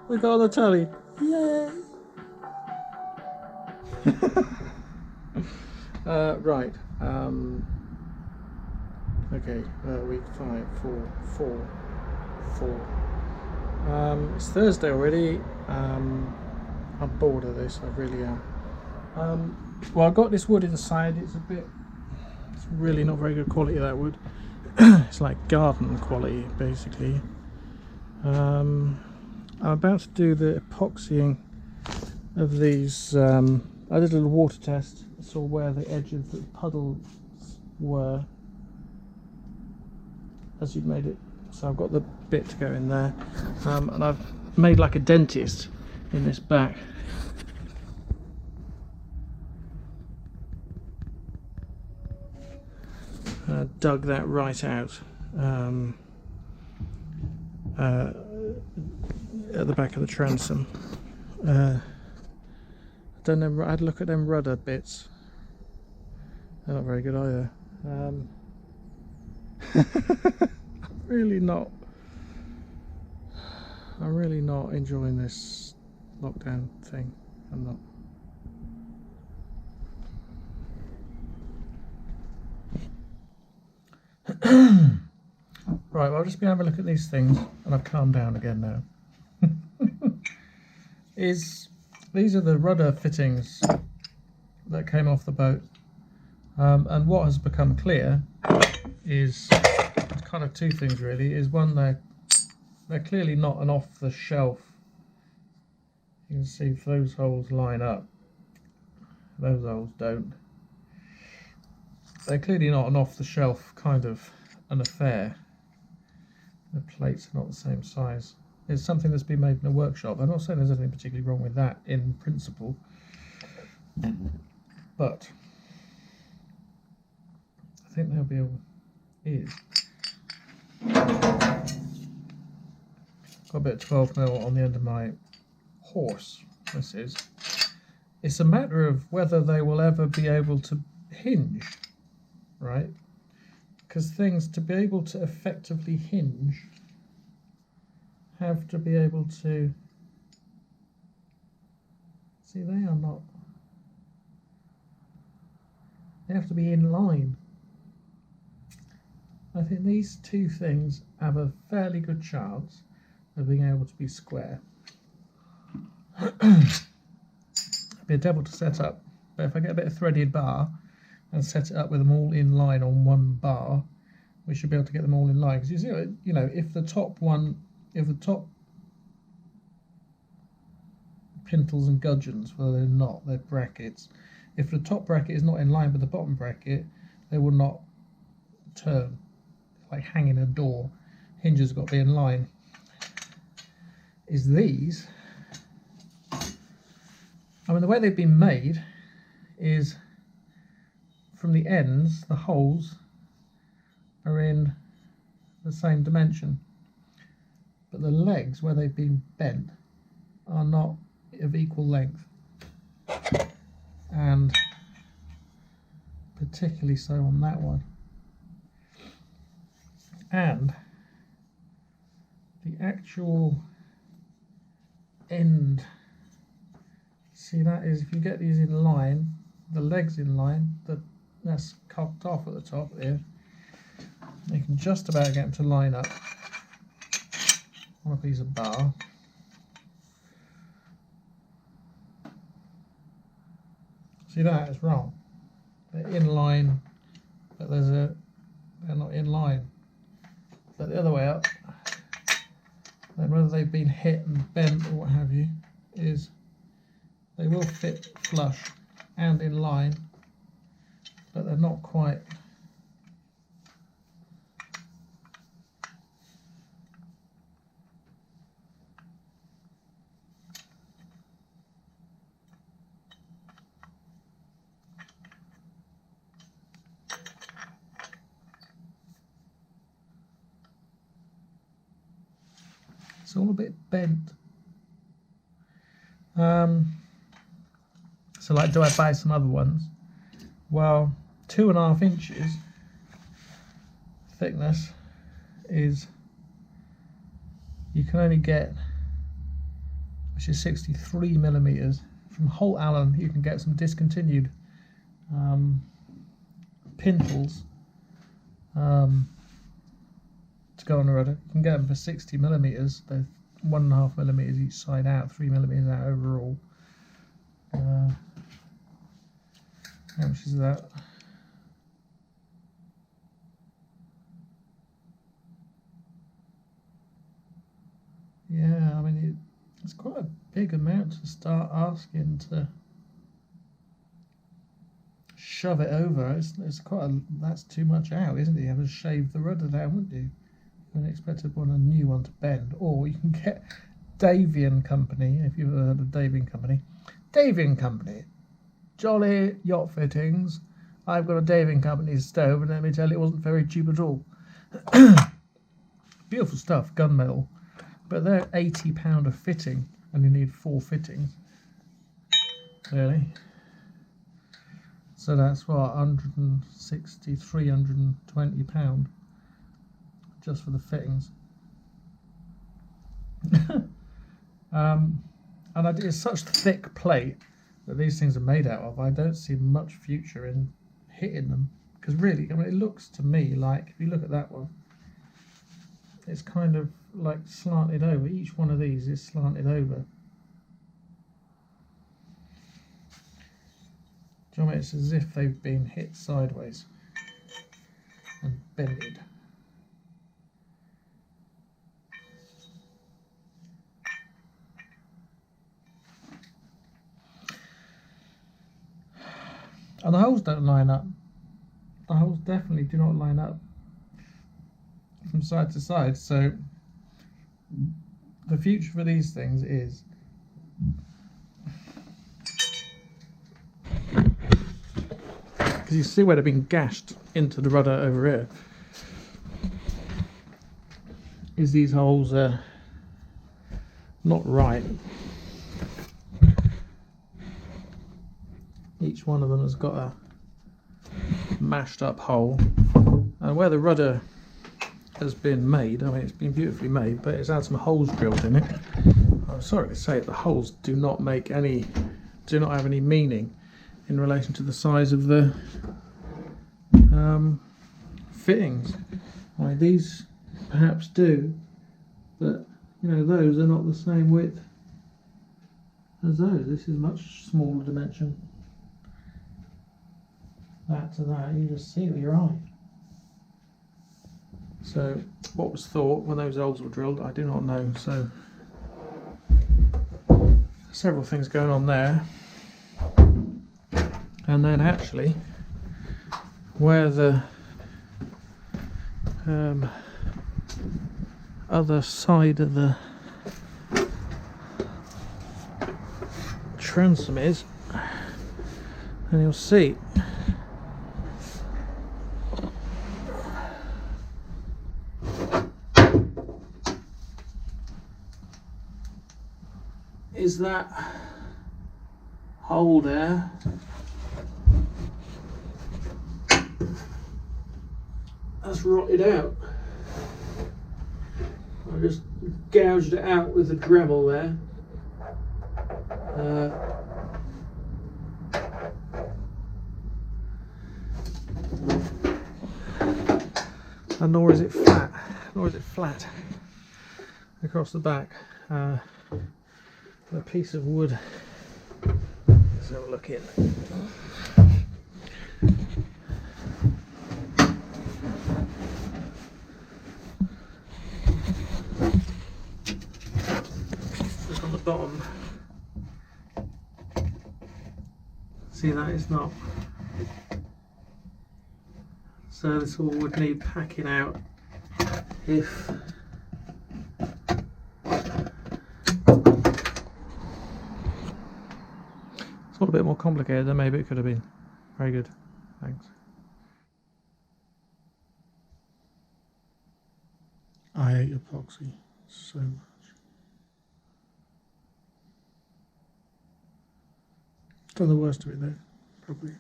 We got on the telly. Yay! Right. Okay. Week 5, 4. It's Thursday already. I'm bored of this. I really am. Well, I've got this wood inside. It's really not very good quality, that wood. It's like garden quality, basically. I'm about to do the epoxying of these. I did a little water test. I saw where the edge of the puddles were as you'd made it. So I've got the bit to go in there, and I've made like a dentist in this back. Dug that right out at the back of the transom. I don't know. I'd look at them rudder bits. They're not very good either. I'm really not enjoying this lockdown thing. I'm not. Right, well, I've just been having a look at these things and I've calmed down again now. These are the rudder fittings that came off the boat, and what has become clear is kind of two things really. Is one, they're clearly not an off-the-shelf. You can see if those holes line up. Those holes don't. They're clearly not an off-the-shelf kind of an affair. The plates are not the same size. It's something that's been made in a workshop. I'm not saying there's anything particularly wrong with that in principle, but I think there'll be got a bit of 12mm on the end of my horse. This is. It's a matter of whether they will ever be able to hinge, right? Because things, to be able to effectively hinge, have to be able to, see, they are not, they have to be in line. I think these two things have a fairly good chance of being able to be square. It'd be a devil to set up, but if I get a bit of threaded bar and set it up with them all in line on one bar, we should be able to get them all in line. Because you know, if the top pintles and gudgeons, well, they're not, they're brackets. If the top bracket is not in line with the bottom bracket, they will not turn. Like hanging a door, hinges have got to be in line. Is these, I mean, the way they've been made is from the ends, the holes are in the same dimension, but the legs where they've been bent are not of equal length, and particularly so on that one. And the actual end, see, that is, if you get these in line, the legs in line, that's cocked off at the top there. You can just about get them to line up on a piece of bar. See, that is wrong. They're in line, but they're not in line. But the other way up, then whether they've been hit and bent or what have you, is they will fit flush and in line, but they're not quite. It's all a bit bent. So like, do I buy some other ones? Well, 2.5 inches thickness is, you can only get which is 63 millimeters. From Holt Allen, you can get some discontinued pintles to go on the rudder. You can get them for 60 millimeters. They're 1.5 millimeters each side out, 3 millimeters out overall. How much is that? Yeah, I mean, it's quite a big amount to start asking to shove it over. It's quite that's too much out, isn't it? You have to shave the rudder down, wouldn't you? You wouldn't expect to want a new one to bend. Or you can get Davian Company, if you've ever heard of Davian Company. Davian Company, jolly yacht fittings. I've got a Davian Company stove, and let me tell you, it wasn't very cheap at all. Beautiful stuff, gunmetal. But they're £80 a fitting, and you need 4 fittings. Really? So that's what, £160, £320 just for the fittings. And it's such thick plate that these things are made out of. I don't see much future in hitting them, because really, I mean, it looks to me like, if you look at that one, it's kind of like slanted over. Each one of these is slanted over. Do you know what I mean? It's as if they've been hit sideways and bended. And the holes don't line up. The holes definitely do not line up from side to side. So the future for these things is because you see where they've been gashed into the rudder over here, is these holes are not right. Each one of them has got a mashed up hole, and where the rudder has been made, I mean, it's been beautifully made, but it's had some holes drilled in it. I'm sorry to say it, the holes do not have any meaning in relation to the size of the fittings. I mean, these perhaps do, but you know, those are not the same width as those. This is much smaller dimension. That to that, you just see with your eye. So what was thought when those holes were drilled, I do not know. So several things going on there. And then actually where the other side of the transom is, and you'll see is that hole there. That's rotted out. I just gouged it out with a Dremel there. And nor is it flat across the back. A piece of wood. Let's have a look in. Just on the bottom. See, that is not. So this all would need packing out if it's all a bit more complicated than maybe it could have been. Very good, thanks. I hate epoxy so much. Done the worst of it though, probably.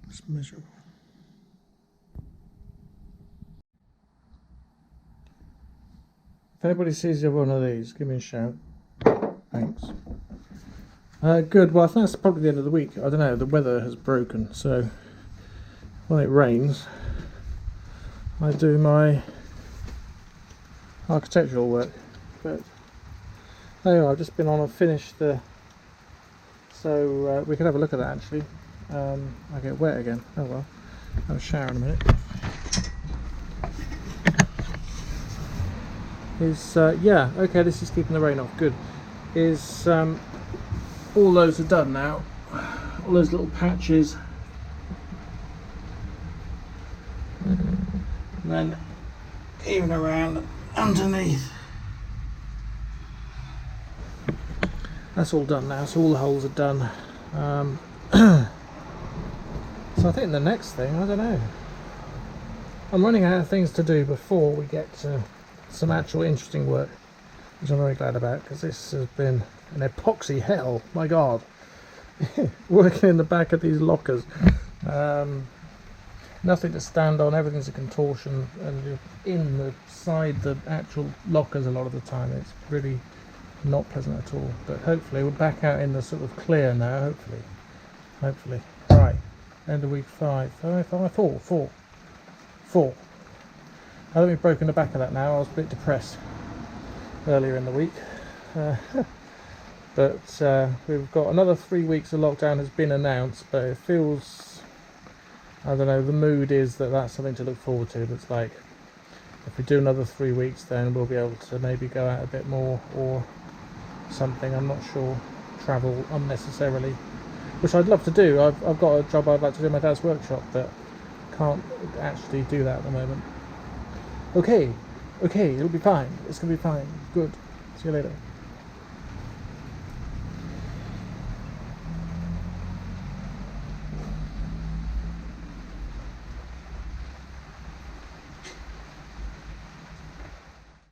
It's miserable. If anybody sees you one of these, give me a shout. Thanks. Good. Well, I think that's probably the end of the week. I don't know. The weather has broken, so when it rains, I do my architectural work. But anyway, I've just been on and finished the. So we could have a look at that actually. I get wet again. Oh well. Have a shower in a minute. Yeah, okay, this is keeping the rain off. Good. All those are done now. All those little patches. And then even around underneath. That's all done now, so all the holes are done. So I think the next thing, I don't know. I'm running out of things to do before we get to some actual interesting work, which I'm very glad about, because this has been an epoxy hell. My God. Working in the back of these lockers. Nothing to stand on, everything's a contortion, and you're inside the actual lockers a lot of the time. It's really not pleasant at all, but hopefully we're back out in the sort of clear now. Hopefully. Right, end of week 4. I think we've broken the back of that now. I was a bit depressed earlier in the week, but we've got another 3 weeks of lockdown has been announced, but it feels, I don't know, the mood is that that's something to look forward to. That's like, if we do another 3 weeks, then we'll be able to maybe go out a bit more or something. I'm not sure. Travel unnecessarily, which I'd love to do. I've got a job I'd like to do in my dad's workshop, but can't actually do that at the moment. Okay, it'll be fine. It's gonna be fine. Good. See you later.